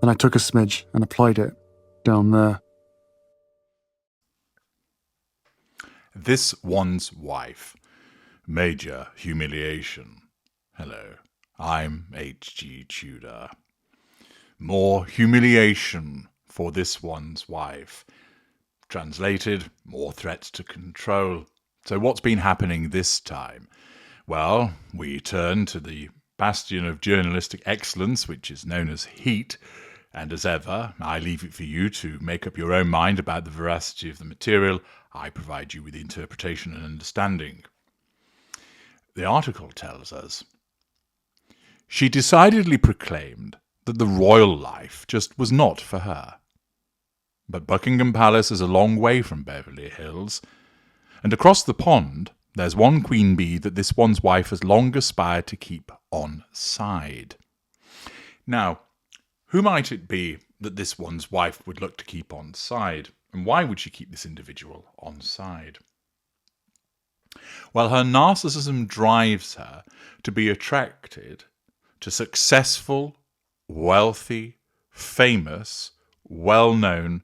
Then I took a smidge and applied it down there. This one's wife. Major humiliation. Hello, I'm H.G. Tudor. More humiliation for this one's wife. Translated, more threats to control. So what's been happening this time? Well, we turn to the bastion of journalistic excellence, which is known as Heat, and as ever, I leave it for you to make up your own mind about the veracity of the material. I provide you with the interpretation and understanding. The article tells us, she decidedly proclaimed that the royal life just was not for her. But Buckingham Palace is a long way from Beverly Hills, and across the pond there's one queen bee that this one's wife has long aspired to keep on side. Now, who might it be that this one's wife would look to keep on side? And why would she keep this individual on side? Well, her narcissism drives her to be attracted to successful, wealthy, famous, well-known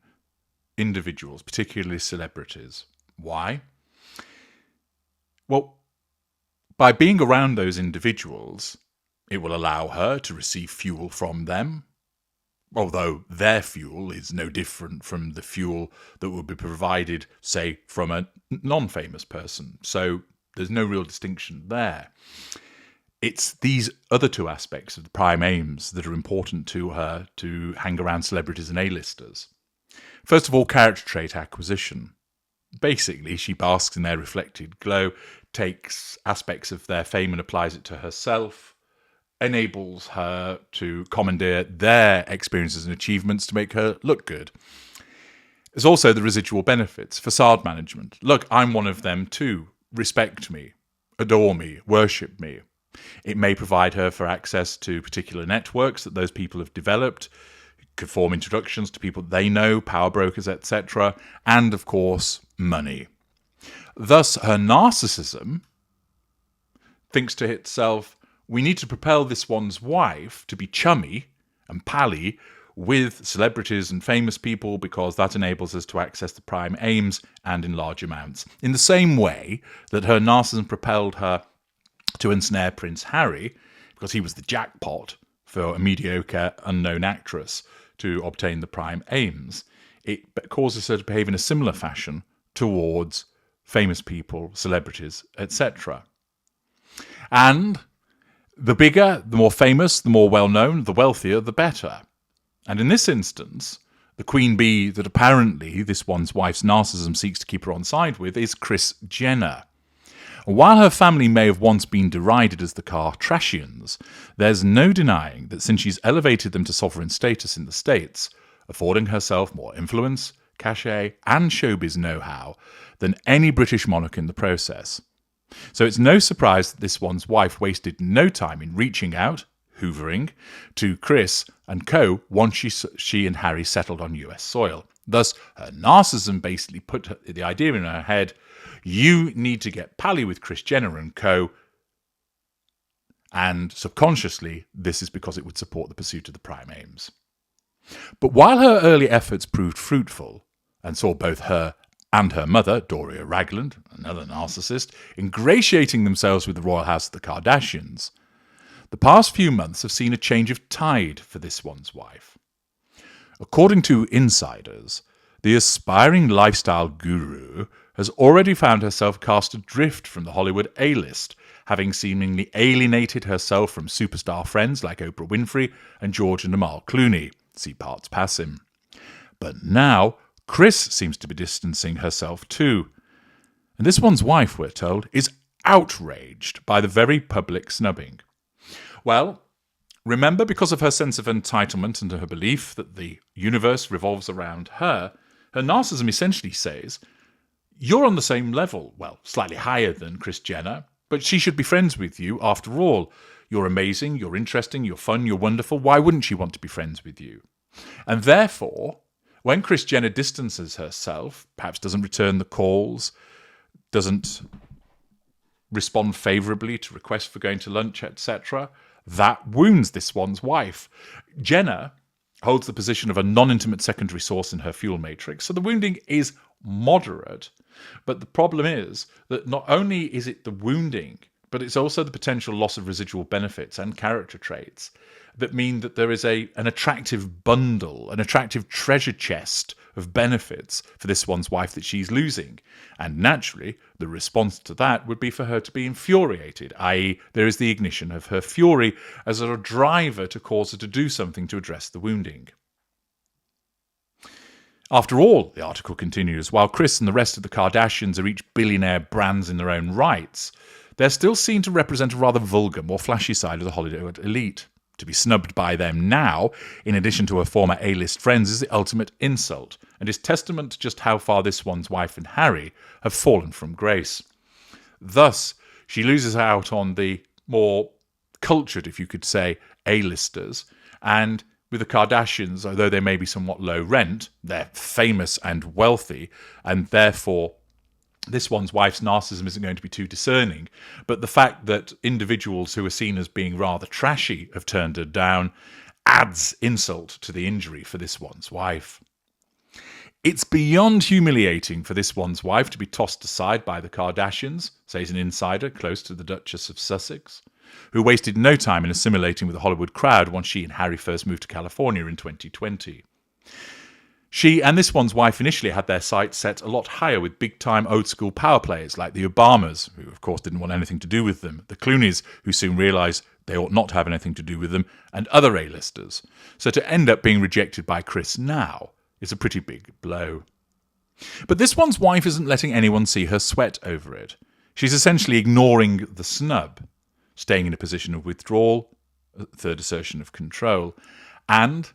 individuals, particularly celebrities. Why? Well, by being around those individuals, it will allow her to receive fuel from them, although their fuel is no different from the fuel that would be provided, say, from a non-famous person. So there's no real distinction there. It's these other two aspects of the prime aims that are important to her to hang around celebrities and A-listers. First of all, character trait acquisition. Basically, she basks in their reflected glow, takes aspects of their fame and applies it to herself, enables her to commandeer their experiences and achievements to make her look good. There's also the residual benefits, facade management. Look, I'm one of them too. Respect me, adore me, worship me. It may provide her for access to particular networks that those people have developed, could form introductions to people they know, power brokers, etc., and of course, money. Thus, her narcissism thinks to itself, we need to propel this one's wife to be chummy and pally with celebrities and famous people because that enables us to access the prime aims and in large amounts. In the same way that her narcissism propelled her to ensnare Prince Harry because he was the jackpot for a mediocre unknown actress to obtain the prime aims, it causes her to behave in a similar fashion towards famous people, celebrities, etc. And the bigger, the more famous, the more well-known, the wealthier, the better. And in this instance, the queen bee that apparently this one's wife's narcissism seeks to keep her on side with is Kris Jenner. While her family may have once been derided as the Kardashians, there's no denying that since she's elevated them to sovereign status in the States, affording herself more influence, cachet, and showbiz know-how than any British monarch in the process. So it's no surprise that this one's wife wasted no time in reaching out, hoovering, to Kris and co. once she and Harry settled on US soil. Thus, her narcissism basically put the idea in her head, you need to get pally with Kris Jenner and co. And subconsciously, this is because it would support the pursuit of the prime aims. But while her early efforts proved fruitful and saw both her and her mother, Doria Ragland, another narcissist, ingratiating themselves with the royal house of the Kardashians, the past few months have seen a change of tide for this one's wife. According to insiders, the aspiring lifestyle guru has already found herself cast adrift from the Hollywood A-list, having seemingly alienated herself from superstar friends like Oprah Winfrey and George and Amal Clooney. See parts pass him. But now, Kris seems to be distancing herself too. And this one's wife, we're told, is outraged by the very public snubbing. Well, remember, because of her sense of entitlement and her belief that the universe revolves around her, her narcissism essentially says, you're on the same level, well, slightly higher than Kris Jenner, but she should be friends with you after all. You're amazing, you're interesting, you're fun, you're wonderful. Why wouldn't she want to be friends with you? And therefore, when Kris Jenner distances herself, perhaps doesn't return the calls, doesn't respond favourably to requests for going to lunch, etc., that wounds this one's wife. Jenner holds the position of a non-intimate secondary source in her fuel matrix, so the wounding is moderate. But the problem is that not only is it the wounding, but it's also the potential loss of residual benefits and character traits that mean that there is an attractive bundle, an attractive treasure chest of benefits for this one's wife that she's losing. And naturally, the response to that would be for her to be infuriated, i.e. there is the ignition of her fury as a driver to cause her to do something to address the wounding. After all, the article continues, while Kris and the rest of the Kardashians are each billionaire brands in their own rights, they're still seen to represent a rather vulgar, more flashy side of the Hollywood elite. To be snubbed by them now, in addition to her former A-list friends, is the ultimate insult, and is testament to just how far this one's wife and Harry have fallen from grace. Thus, she loses out on the more cultured, if you could say, A-listers, and with the Kardashians, although they may be somewhat low rent, they're famous and wealthy, and therefore this one's wife's narcissism isn't going to be too discerning. But the fact that individuals who are seen as being rather trashy have turned her down adds insult to the injury for this one's wife. It's beyond humiliating for this one's wife to be tossed aside by the Kardashians, says an insider close to the Duchess of Sussex, who wasted no time in assimilating with the Hollywood crowd once she and Harry first moved to California in 2020. She and this one's wife initially had their sights set a lot higher with big-time old-school power players like the Obamas, who of course didn't want anything to do with them, the Clooneys, who soon realised they ought not to have anything to do with them, and other A-listers. So to end up being rejected by Kris now is a pretty big blow. But this one's wife isn't letting anyone see her sweat over it. She's essentially ignoring the snub, staying in a position of withdrawal, a third assertion of control, and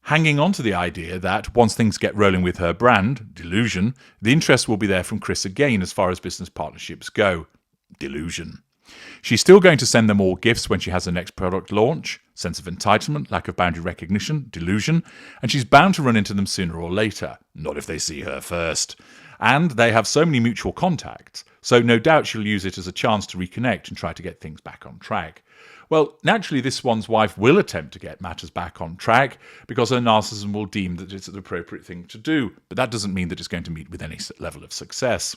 hanging on to the idea that once things get rolling with her brand, Delusion, the interest will be there from Kris again as far as business partnerships go. Delusion. She's still going to send them all gifts when she has her next product launch. Sense of entitlement, lack of boundary recognition, delusion. And she's bound to run into them sooner or later. Not if they see her first. And they have so many mutual contacts, so no doubt she'll use it as a chance to reconnect and try to get things back on track. Well, naturally, this one's wife will attempt to get matters back on track because her narcissism will deem that it's an appropriate thing to do, but that doesn't mean that it's going to meet with any level of success.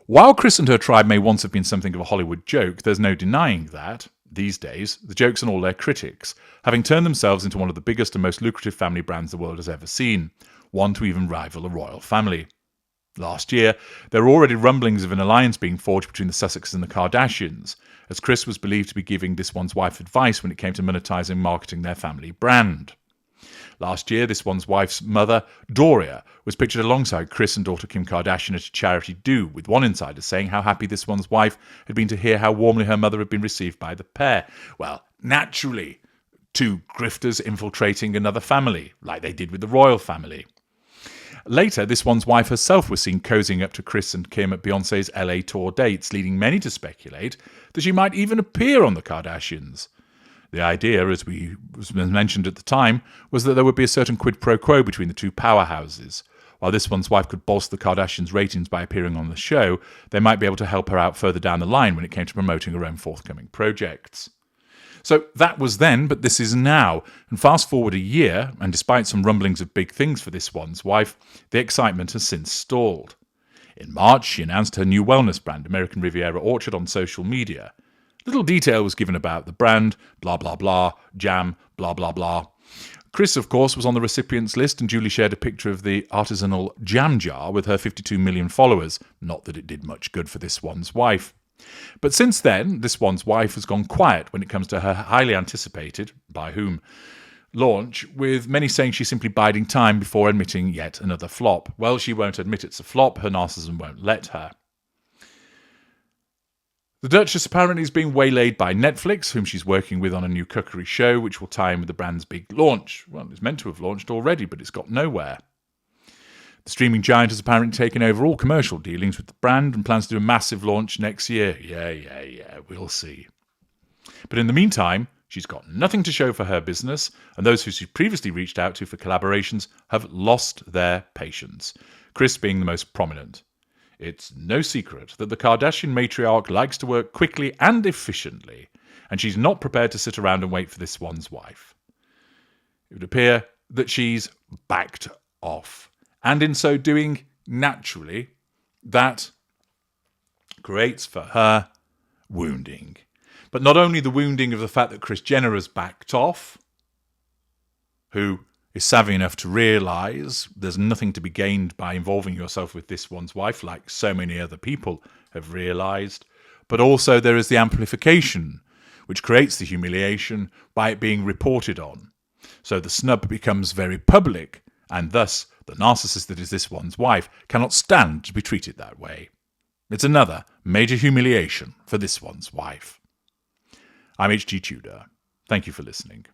While Kris and her tribe may once have been something of a Hollywood joke, there's no denying that, these days, the joke's on all their critics, having turned themselves into one of the biggest and most lucrative family brands the world has ever seen, one to even rival the royal family. Last year, there were already rumblings of an alliance being forged between the Sussexes and the Kardashians, as Kris was believed to be giving this one's wife advice when it came to monetizing and marketing their family brand. Last year, this one's wife's mother, Doria, was pictured alongside Kris and daughter Kim Kardashian at a charity do, with one insider saying how happy this one's wife had been to hear how warmly her mother had been received by the pair. Well, naturally, two grifters infiltrating another family, like they did with the royal family. Later, this one's wife herself was seen cozying up to Kris and Kim at Beyoncé's LA tour dates, leading many to speculate that she might even appear on the Kardashians. The idea, as was mentioned at the time, was that there would be a certain quid pro quo between the two powerhouses. While this one's wife could bolster the Kardashians' ratings by appearing on the show, they might be able to help her out further down the line when it came to promoting her own forthcoming projects. So that was then, but this is now. And fast forward a year, and despite some rumblings of big things for this one's wife, the excitement has since stalled. In March, she announced her new wellness brand, American Riviera Orchard, on social media. Little detail was given about the brand, blah, blah, blah, jam, blah, blah, blah. Kris, of course, was on the recipients list and duly shared a picture of the artisanal jam jar with her 52 million followers. Not that it did much good for this one's wife. But since then, this one's wife has gone quiet when it comes to her highly anticipated, by whom, launch, with many saying she's simply biding time before admitting yet another flop. Well, she won't admit it's a flop, her narcissism won't let her. The Duchess apparently is being waylaid by Netflix, whom she's working with on a new cookery show, which will tie in with the brand's big launch. Well, it's meant to have launched already, but it's got nowhere. The streaming giant has apparently taken over all commercial dealings with the brand and plans to do a massive launch next year. Yeah, we'll see. But in the meantime, she's got nothing to show for her business, and those who she previously reached out to for collaborations have lost their patience, Kris being the most prominent. It's no secret that the Kardashian matriarch likes to work quickly and efficiently, and she's not prepared to sit around and wait for this one's wife. it would appear that she's backed off. And in so doing, naturally, that creates for her wounding. But not only the wounding of the fact that Kris Jenner has backed off, who is savvy enough to realise there's nothing to be gained by involving yourself with this one's wife, like so many other people have realised, but also there is the amplification, which creates the humiliation by it being reported on. So the snub becomes very public, and thus the narcissist that is this one's wife cannot stand to be treated that way. It's another major humiliation for this one's wife. I'm H.G. Tudor. Thank you for listening.